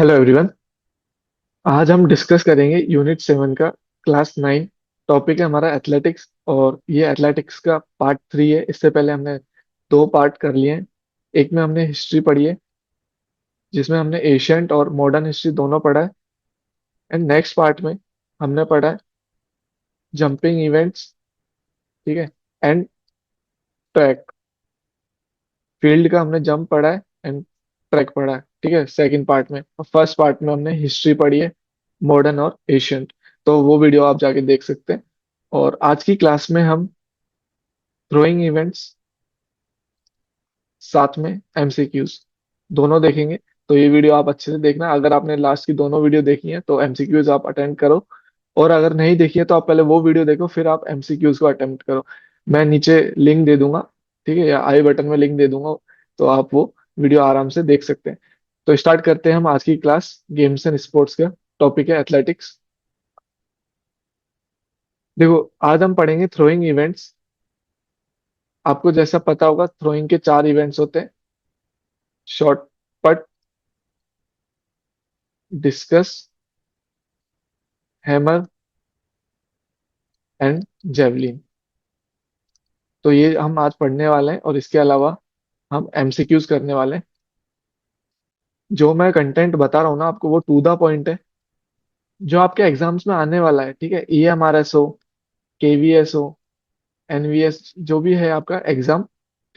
Hello everyone. आज हम discuss करेंगे यूनिट 7 का क्लास 9। टॉपिक है हमारा एथलेटिक्स, और ये एथलेटिक्स का पार्ट 3 है। इससे पहले हमने दो पार्ट कर लिए हैं। एक में हमने हिस्ट्री पढ़ी है, जिसमें हमने एशियंट और मॉडर्न हिस्ट्री दोनों पढ़ा है। एंड नेक्स्ट पार्ट में हमने पढ़ा है जंपिंग इवेंट्स, ठीक है, एंड ट्रैक। फील्ड का हमने जंप पढ़ा है एंड ट्रैक पढ़ा है, ठीक है, सेकंड पार्ट में। और फर्स्ट पार्ट में हमने हिस्ट्री पढ़ी है, मॉडर्न और एशियंट। तो वो वीडियो आप जाके देख सकते हैं। और आज की क्लास में हम थ्रोइंग इवेंट्स, साथ में एमसीक्यूज दोनों देखेंगे। तो ये वीडियो आप अच्छे से देखना। अगर आपने लास्ट की दोनों वीडियो देखी है तो एमसीक्यूज आप अटेंड करो, और अगर नहीं देखी है तो आप पहले वो वीडियो देखो, फिर आप एमसीक्यूज को अटेम्प्ट करो। मैं नीचे लिंक दे दूंगा, ठीक है, या आई बटन में लिंक दे दूंगा, तो आप वो वीडियो आराम से देख सकते हैं। तो स्टार्ट करते हैं हम आज की क्लास। गेम्स एंड स्पोर्ट्स का टॉपिक है एथलेटिक्स। देखो, आज हम पढ़ेंगे थ्रोइंग इवेंट्स। आपको जैसा पता होगा, थ्रोइंग के 4 इवेंट्स होते हैं: short put, discuss, hammer and javelin. तो ये हम आज पढ़ने वाले हैं, और इसके अलावा हम एमसीक्यूज करने वाले हैं। जो मैं कंटेंट बता रहा हूँ ना आपको, वो टू द पॉइंट है, जो आपके एग्जाम्स में आने वाला है। ठीक है, EMRS हो, KVS हो, NVS, जो भी है आपका एग्जाम,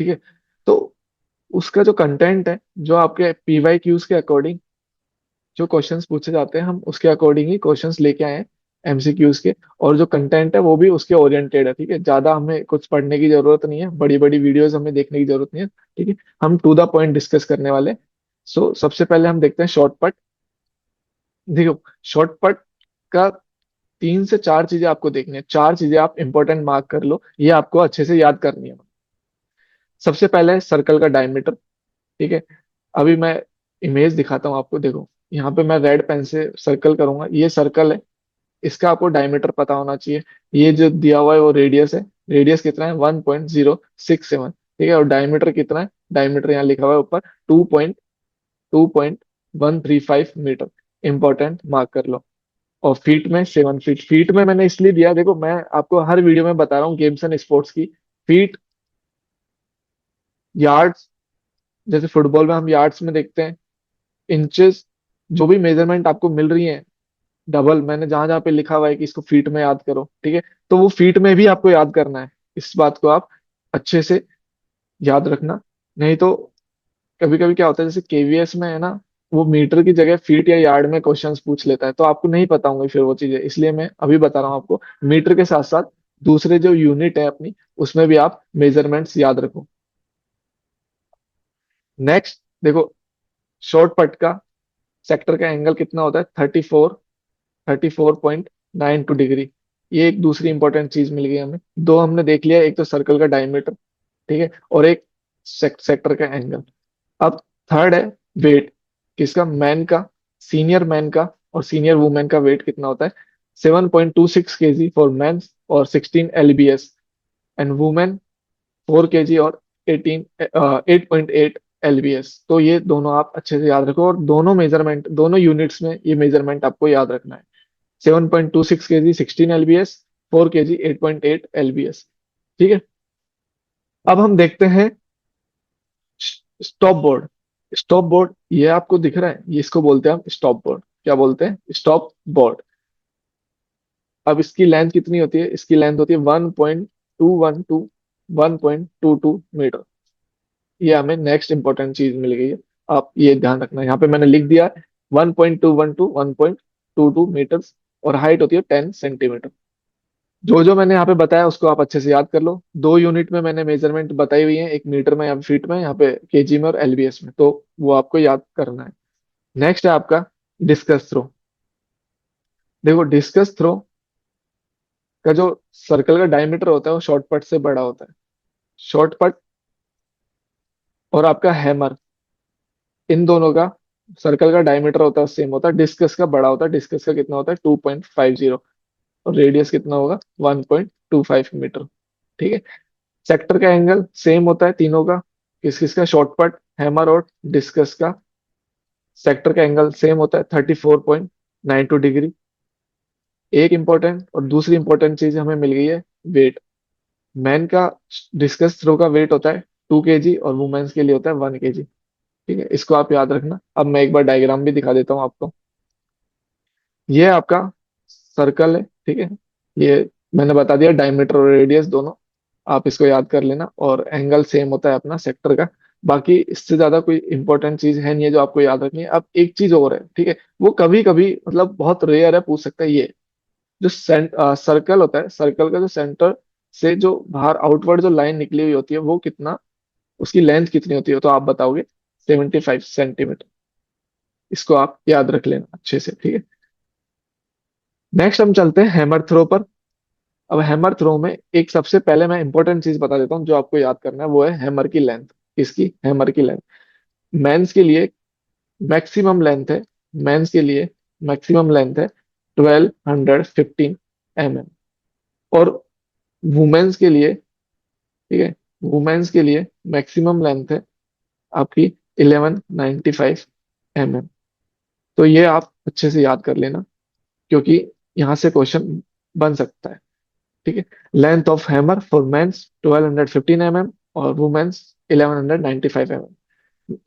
ठीक है, तो उसका जो कंटेंट है, जो आपके PYQs के अकॉर्डिंग जो क्वेश्चंस पूछे जाते हैं, हम उसके अकॉर्डिंग ही क्वेश्चंस लेके आए हैं, एमसीक्यूज के। और जो कंटेंट है वो भी उसके ओरिएंटेड है, ठीक है। ज्यादा हमें कुछ पढ़ने की जरूरत नहीं है, बड़ी बड़ी वीडियोस हमें देखने की जरूरत नहीं है, ठीक है। हम टू द पॉइंट डिस्कस करने वाले हैं। सो सबसे पहले हम देखते हैं शॉर्टकट। देखो, शॉर्टकट का 3 से 4 चीजें आपको देखनी है। 4 चीजें आप इंपॉर्टेंट मार्क कर लो, ये आपको अच्छे से याद करनी है। सबसे पहले है सर्कल का डायमीटर, ठीक है। अभी मैं इमेज दिखाता हूँ आपको। देखो, यहाँ पे मैं रेड पेन से सर्कल करूंगा, ये सर्कल है। इसका आपको डायमीटर पता होना चाहिए। ये जो दिया हुआ है वो रेडियस है। रेडियस कितना है? 1.067, ठीक है। और डायमीटर कितना है? डायमीटर यहाँ लिखा हुआ है ऊपर, 2.135 मीटर। इंपॉर्टेंट मार्क कर लो। और फीट में 7 फीट। फीट में मैंने इसलिए दिया, देखो मैं आपको हर वीडियो में बता रहा हूँ गेम्स एंड स्पोर्ट्स की। फीट, यार्ड्स, जैसे फुटबॉल में हम यार्ड्स में देखते हैं, इंचेस, जो भी मेजरमेंट आपको मिल रही है, डबल मैंने जहां जहां पे लिखा हुआ है कि इसको फीट में याद करो, ठीक है, तो वो फीट में भी आपको याद करना है। इस बात को आप अच्छे से याद रखना। नहीं तो कभी कभी क्या होता है, जैसे KVS में है ना, वो मीटर की जगह फीट या यार्ड में क्वेश्चंस पूछ लेता है, तो आपको नहीं पता होंगे फिर वो चीजें। इसलिए मैं अभी बता रहा हूँ आपको, मीटर के साथ साथ दूसरे जो यूनिट है अपनी, उसमें भी आप मेजरमेंट्स याद रखो। नेक्स्ट देखो, शॉर्ट पट का सेक्टर का एंगल कितना होता है? 34.92 डिग्री। ये एक दूसरी इंपॉर्टेंट चीज मिल गई हमें। दो हमने देख लिया, एक तो सर्कल का डायमीटर, ठीक है, और एक सेक्टर का एंगल। अब थर्ड है वेट। किसका? मैन का, सीनियर मैन का और सीनियर वुमेन का वेट कितना होता है? 7.26 kg फॉर मैन, और 16 lbs। एंड वुमेन 4 kg और 8.8 lbs। तो ये दोनों आप अच्छे से याद रखो, और दोनों मेजरमेंट, दोनों यूनिट्स में ये मेजरमेंट आपको याद रखना है। 7.26 kg 16 lbs, 4 kg 8.8 lbs, ठीक है। अब हम देखते हैं स्टॉप बोर्ड। स्टॉप बोर्ड ये आपको दिख रहा है, ये इसको बोलते हैं हम स्टॉप बोर्ड। क्या बोलते हैं? Stop board. अब इसकी लेंथ कितनी होती है? इसकी लेंथ होती है 1.212 1.22 मीटर। ये हमें नेक्स्ट इंपॉर्टेंट चीज मिल गई है। आप ये ध्यान रखना, यहाँ पे मैंने लिख दिया 1.212 1.22 मीटर्स, और हाइट होती है 10 सेंटीमीटर। जो जो मैंने यहाँ पे बताया उसको आप अच्छे से याद कर लो। दो यूनिट में मैंने मेजरमेंट बताई हुई है, एक मीटर में या फीट में, यहाँ पे KG में और LBS में, तो वो आपको याद करना है। नेक्स्ट है आपका डिस्कस थ्रो। देखो, डिस्कस थ्रो का जो सर्कल का डायमीटर होता है वो शॉर्ट पट से बड़ा होता है। शॉर्ट पट और आपका हैमर, इन दोनों का सर्कल का डायमीटर होता है सेम होता है, डिस्कस का बड़ा होता है। डिस्कस का कितना होता है? 2.50। और रेडियस कितना होगा? 1.25 मीटर, ठीक है। सेक्टर का एंगल सेम होता है तीनों का। किस किस का? शॉर्ट पट, हैमर और डिस्कस का। सेक्टर का एंगल सेम होता है 34.92 डिग्री। एक इंपॉर्टेंट और दूसरी इंपॉर्टेंट चीज हमें मिल गई है, वेट। मैन का डिस्कस थ्रो का वेट होता है 2 kg और वुमेन्स के लिए होता है 1 kg। ठीक है, इसको आप याद रखना। अब मैं एक बार डायग्राम भी दिखा देता हूँ आपको। ये आपका सर्कल है, ठीक है। ये मैंने बता दिया, डायमीटर और रेडियस दोनों। आप इसको याद कर लेना, और एंगल सेम होता है अपना सेक्टर का। बाकी इससे ज्यादा कोई इंपॉर्टेंट चीज है नहीं है जो आपको याद रखनी है। अब एक चीज और है, ठीक है, वो कभी कभी मतलब बहुत रेयर है, पूछ सकता है। ये जो सर्कल होता है, सर्कल का जो सेंटर से जो बाहर आउटवर्ड जो लाइन निकली हुई होती है, वो कितना, उसकी लेंथ कितनी होती है, तो आप बताओगे 75 सेंटीमीटर। इसको आप याद रख लेना अच्छे से, ठीक है। नेक्स्ट हम चलते हैं हैमर थ्रो पर। अब हैमर थ्रो में एक सबसे पहले मैं इंपॉर्टेंट चीज बता देता हूँ जो आपको याद करना है, वो है हैमर की लेंथ। इसकी हैमर की लेंथ मेंस के लिए मैक्सिमम लेंथ है, मेंस के लिए मैक्सिमम लेंथ है 1215 mm। और वुमेन्स के लिए, ठीक है, वुमेन्स के लिए मैक्सिमम लेंथ है आपकी 1195 mm। तो ये आप अच्छे से याद कर लेना, क्योंकि यहाँ से क्वेश्चन बन सकता है। ठीक है, length of hammer for men's 1215 mm और वुमेन्स 1195 mm।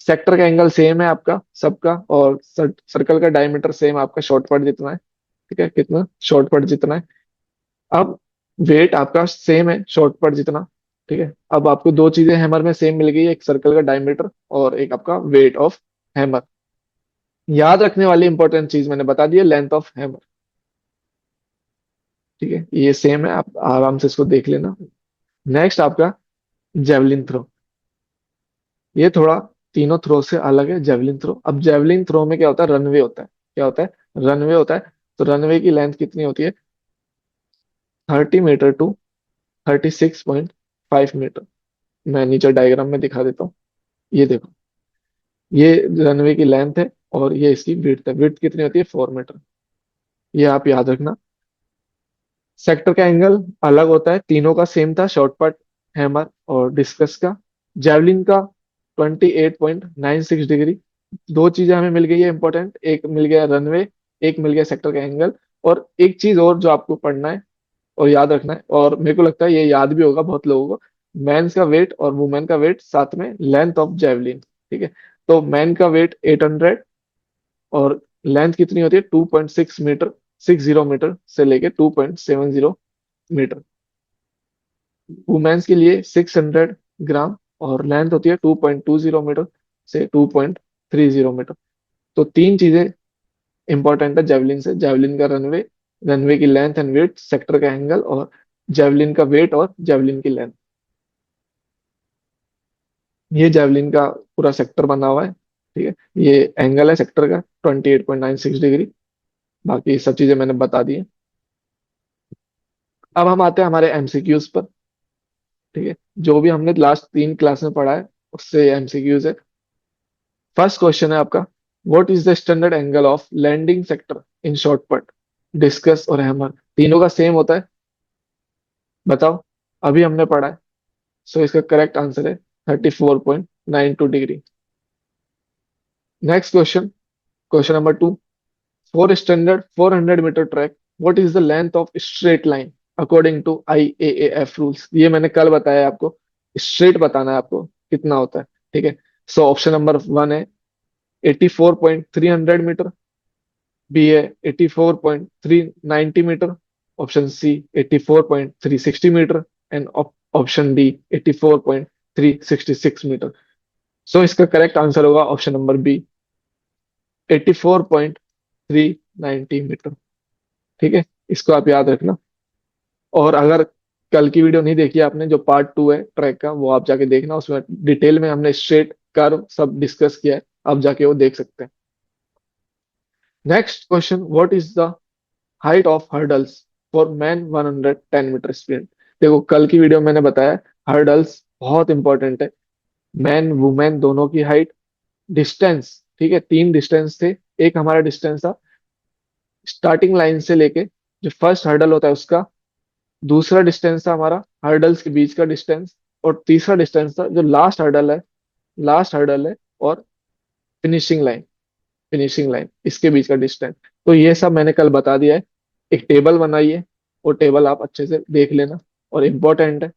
सेक्टर का एंगल सेम है आपका सबका, और सर्कल का डायमीटर सेम आपका, शॉर्ट पट जितना है। ठीक है, कितना शॉर्ट पट जितना है। अब वेट आपका सेम है शॉर्ट पट जितना। ठीक है, अब आपको दो चीजें हैमर में सेम मिल गई है, एक सर्कल का डायमीटर और एक आपका वेट ऑफ हैमर। याद रखने वाली इंपॉर्टेंट चीज मैंने बता दी है, लेंथ ऑफ हैमर। ठीक है, ये सेम है, आप आराम से इसको देख लेना। नेक्स्ट आपका जेवलिन थ्रो। ये थोड़ा तीनों थ्रो से अलग है, जेवलिन थ्रो। अब जेवलिन थ्रो में क्या होता है, रनवे होता है। क्या होता है, रनवे होता है। तो रनवे की लेंथ कितनी होती है, 30 मीटर टू 36.5 मीटर। मैं नीचे डायग्राम में दिखा देता हूँ। ये देखो, ये रनवे की लेंथ है, और ये इसकी विड्थ है। विड्थ कितनी होती है, 4 मीटर। ये आप याद रखना। सेक्टर का एंगल अलग होता है, तीनों का सेम था, शॉर्ट पट, हैमर और डिस्कस का। जेवलिन का 28.96 डिग्री। दो चीजें हमें मिल गई है इंपॉर्टेंट, एक मिल गया रनवे, एक मिल गया सेक्टर का एंगल। और एक चीज और जो आपको पढ़ना है और याद रखना है, और मेरे को लगता है ये याद भी होगा बहुत लोगों को, मेंस का वेट और वुमेन का वेट, साथ में लेंथ ऑफ जेवलिन। ठीक है, तो मैन का वेट 800, और लेंथ कितनी होती है 2.6 मीटर, 60 मीटर से लेके 2.70 मीटर। वुमेन्स के लिए 600 ग्राम, और लेंथ होती है 2.20 मीटर से 2.30 मीटर। तो तीन चीजें इंपॉर्टेंट है जेवलिन से, जेवलिन का रनवे, रनवे की लेंथ एंड वेट, सेक्टर का एंगल, और जेवलिन का वेट और जेवलिन की लेंथ। ये जेवलिन का पूरा सेक्टर बना हुआ है। ठीक है, ये एंगल है सेक्टर का 28.96 डिग्री। बाकी सब चीजें मैंने बता दी हैं। अब हम आते हैं हमारे एमसीक्यूज पर। ठीक है, जो भी हमने लास्ट 3 क्लास में पढ़ा है उससे एमसीक्यूज है। फर्स्ट क्वेश्चन है आपका, what is the standard angle of landing sector in shot put, discus और हैमर? तीनों का सेम होता है, बताओ। अभी हमने पढ़ा है। सो इसका करेक्ट आंसर है 34.92 degree. Next question, question number 2, for standard 400 metre track, what is the length of straight line according to IAAF rules? ये मैंने कल बताया आपको, स्ट्रेट बताना है आपको कितना होता है। ठीक है, सो ऑप्शन नंबर 1 है 84.300 मीटर, बी है 84.390 metre, option C 84.360 metre, and option D 84.366 metre. So इसका करेक्ट आंसर होगा ऑप्शन नंबर बी, 84.390 मीटर। ठीक है, इसको आप याद रखना। और अगर कल की वीडियो नहीं देखी आपने, जो पार्ट 2 है ट्रैक का, वो आप जाके देखना, उसमें डिटेल में हमने स्ट्रेट कर्व सब डिस्कस किया है, आप जाके वो देख सकते हैं। Next question, what is the height of hurdles for man 110 metre sprint? देखो, कल की वीडियो में मैंने बताया हर्डल्स बहुत इंपॉर्टेंट है, मैन वुमेन दोनों की हाइट, डिस्टेंस। ठीक है, 3 डिस्टेंस थे। एक हमारा डिस्टेंस था स्टार्टिंग लाइन से लेके, जो फर्स्ट हर्डल होता है उसका। दूसरा डिस्टेंस था हमारा हर्डल्स के बीच का डिस्टेंस। और तीसरा डिस्टेंस था जो लास्ट हर्डल है, लास्ट हर्डल है और फिनिशिंग लाइन। फिनिशिंग लाइन, इसके बीच का डिस्टेंस। तो ये सब मैंने कल बता दिया है। एक टेबल बनाइए, वो टेबल आप अच्छे से देख लेना, और इम्पोर्टेंट है।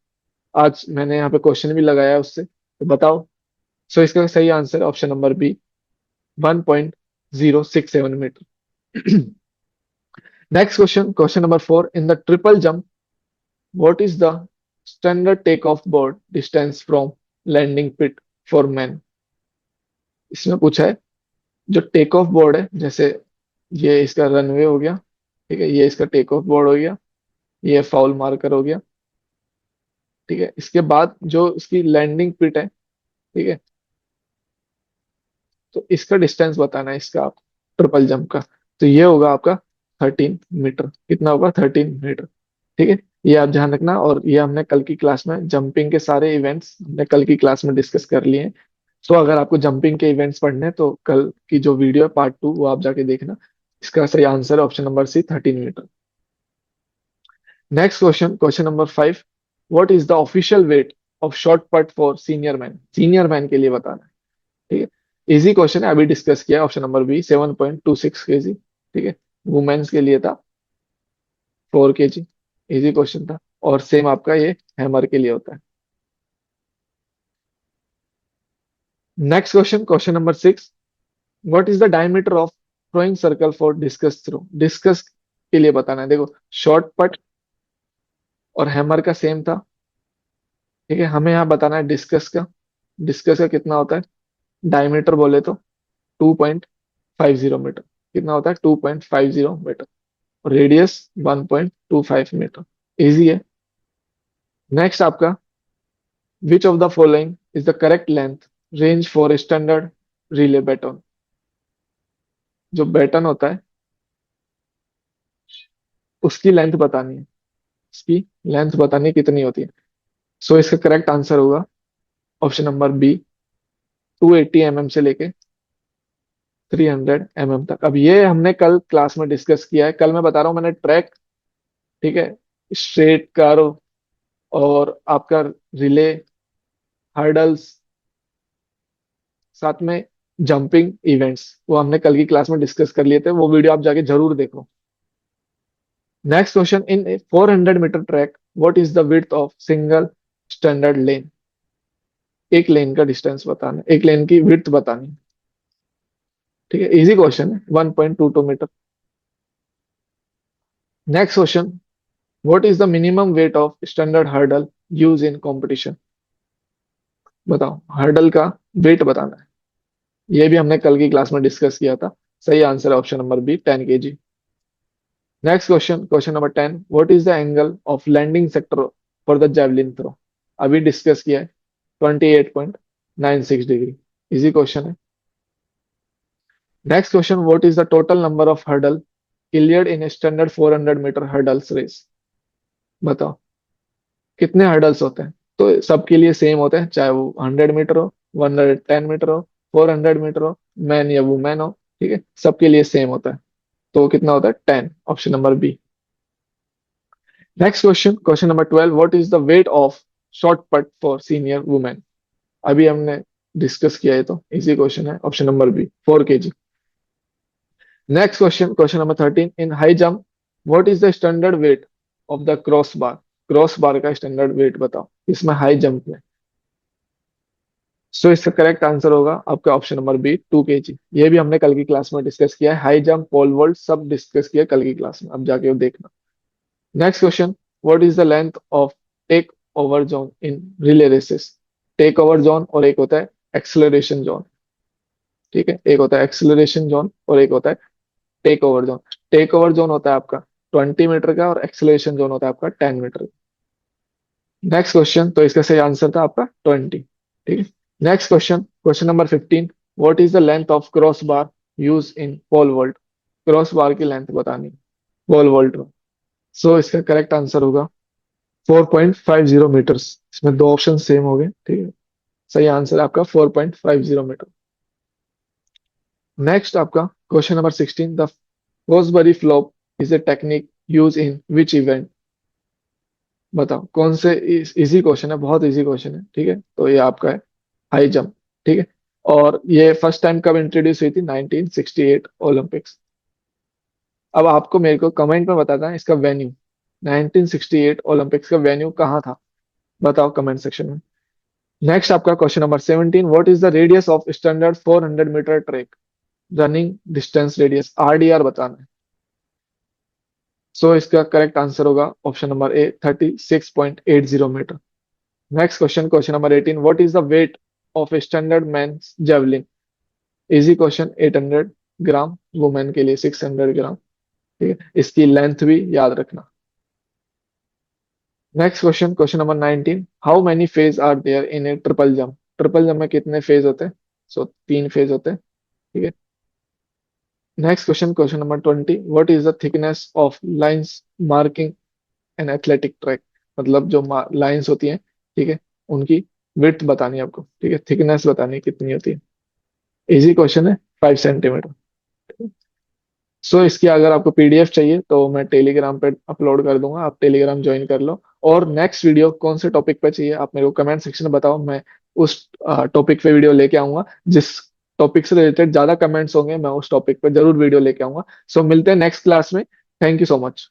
आज मैंने यहाँ पे क्वेश्चन भी लगाया है उससे, तो बताओ। सो इसका सही answer option number B, 1.067 metre. Next question, question number 4, in the triple jump what is the standard take off board distance from landing pit for man. इसमें पूछा है, जो टेक ऑफ बोर्ड है, जैसे ये इसका रनवे हो गया, ठीक है, ये इसका टेक ऑफ बोर्ड हो गया, ये फाउल मार्कर हो गया, ठीक है, इसके बाद जो इसकी लैंडिंग पिट है, ठीक है, तो इसका डिस्टेंस बताना है इसका आप, ट्रिपल जंप का। तो ये होगा आपका 13 मीटर। कितना होगा? 13 मीटर। ठीक है, ये आप ध्यान रखना। और ये हमने कल की क्लास में जंपिंग के सारे इवेंट्स हमने कल की क्लास में डिस्कस कर लिए हैं। सो अगर आपको जंपिंग के इवेंट्स पढ़ने हैं तो कल की जो वीडियो है पार्ट 2 वो आप जाके देखना। इसका सही आंसर है option number C, 13 metre. Next question, question number 5, what is the official weight of shot put for senior man. Senior man के लिए बताना है, ठीक है। इजी क्वेश्चन है, अभी डिस्कस किया है। ऑप्शन नंबर बी, 7.26 kg, ठीक है। वुमेन्स के लिए था 4 kg। इजी क्वेश्चन था। और सेम आपका ये हैमर के लिए होता है। Next question, question number 6, what is the diameter of throwing circle for discus throw. Discus के लिए बताना है। देखो, शॉर्ट पट और हैमर का सेम था, ठीक है। हमें यहाँ बताना है डिस्कस का। डिस्कस का कितना होता है? डायमीटर बोले तो 2.50 मीटर। कितना होता है? 2.50 मीटर। और रेडियस 1.25 मीटर। इजी है। नेक्स्ट आपका, which of the following is the correct length range for standard relay baton. जो बैटन होता है उसकी लेंथ बतानी है। इसकी लेंथ बतानी है कितनी होती है। सो इसका करेक्ट आंसर होगा ऑप्शन नंबर बी, 280 mm से लेके 300 mm तक। अब ये हमने कल क्लास में डिस्कस किया है। कल मैं बता रहा हूँ, मैंने ट्रैक, ठीक है, स्ट्रेट कार, और आपका रिले, हर्डल्स, साथ में जंपिंग इवेंट्स, वो हमने कल की क्लास में डिस्कस कर लिए थे। वो वीडियो आप जाके जरूर देखो। Next question, in 400 metre track what is the width of single standard lane. एक लेन का डिस्टेंस बताना है, एक लेन की विड्थ बतानी है, ठीक है। इजी क्वेश्चन है, 1.22 metre. Next question, what is the minimum weight of standard hurdle use in competition. बताओ, हर्डल का वेट बताना है। ये भी हमने कल की क्लास में डिस्कस किया था। सही आंसर है option number B, 10 kg। Next question, question number 10, what is the angle of landing sector for the javelin throw. अभी डिस्कस किया है, 28.96 डिग्री। इजी क्वेश्चन है। Next question, what is the total number of hurdle cleared in standard 400 metre hurdles race. बताओ, कितने hurdles होते हैं? तो सबके लिए सेम होते हैं, चाहे वो 100 मीटर हो, 110 मीटर हो, 400 मीटर हो, मैन या वुमेन हो, ठीक है, सबके लिए सेम होता है। तो कितना होता है? 10, option number B. Next question, question number 12, what is the weight of shot put for senior women. अभी हमने डिस्कस किया है, तो इजी क्वेश्चन है, option number B, 4 kg। Next question, question number 13, in high jump what is the standard weight of the cross bar. Cross bar का standard wait बताओ इसमें, high jump में। सो इसका करेक्ट आंसर होगा आपका ऑप्शन नंबर बी, 2 kg। ये भी हमने कल की क्लास में डिस्कस किया है। हाई जंप, पोल वॉल्ट सब डिस्कस किया कल की क्लास में, अब जाके वो देखना। Next question, what is the length of take over zone in relay races. Take over zone और एक होता है एक्सेलरेशन जोन, ठीक है। एक होता है एक्सेलरेशन जोन और एक होता है take over zone. Take over zone होता है आपका 20 मीटर का, और एक्सेलरेशन जोन होता है आपका 10 मीटर का। नेक्स्ट क्वेश्चन, तो इसका सही आंसर था आपका 20, ठीक है। Next question, question number 15, what is the length of cross bar use in pole vault. Cross bar की लेंथ बतानी पोल वॉल्ट में। सो इसका करेक्ट आंसर होगा 4.50 मीटर्स। इसमें दो ऑप्शन सेम हो गए, ठीक है। सही आंसर है आपका 4.50 मीटर। नेक्स्ट आपका question number 16, the Fosbury flop is a technique use in which event. बताओ कौन से। इजी क्वेश्चन है, बहुत इजी क्वेश्चन है, ठीक है। तो ये आपका है हाई जंप, ठीक है। और ये फर्स्ट टाइम कब इंट्रोड्यूस हुई थी? 1968 ओलंपिक्स। अब आपको मेरे को कमेंट में बताना है इसका वेन्यू। 1968 ओलंपिक्स का वेन्यू कहाँ था? बताओ कमेंट सेक्शन में। नेक्स्ट आपका question number 17, what is the radius of standard 400 metre track? Running distance radius, RDR बताना है। सो इसका करेक्ट आंसर होगा option number A, 36.80 metre. Next question, question number 18, what is the weight of standard man javelin? Easy question, 800 gram, women के लिए 600 ग्राम। ठीक है, इसकी length भी याद रखना। Next question, question number 19, how many phase are there in a triple jump? Triple jump में कितने फेज होते हैं? सो 3 फेज होते हैं। ठीक है। Next question, question number 20, what is the thickness of lines marking an athletic track? मतलब जो लाइंस होती हैं, ठीक है, उनकी विड्थ बतानी है आपको। ठीक है, थिकनेस बतानी है कितनी होती है। इजी क्वेश्चन है, 5 सेंटीमीटर। सो इसकी अगर आपको पीडीएफ चाहिए तो मैं टेलीग्राम पे अपलोड कर दूंगा, आप टेलीग्राम ज्वाइन कर लो। और नेक्स्ट वीडियो कौन से टॉपिक पे चाहिए आप मेरे को कमेंट सेक्शन में बताओ, मैं उस टॉपिक पे वीडियो लेके आऊंगा। जिस टॉपिक से रिलेटेड ज्यादा कमेंट्स होंगे मैं उस टॉपिक पे जरूर वीडियो लेके आऊंगा। सो मिलते हैं नेक्स्ट क्लास में। Thank you so much.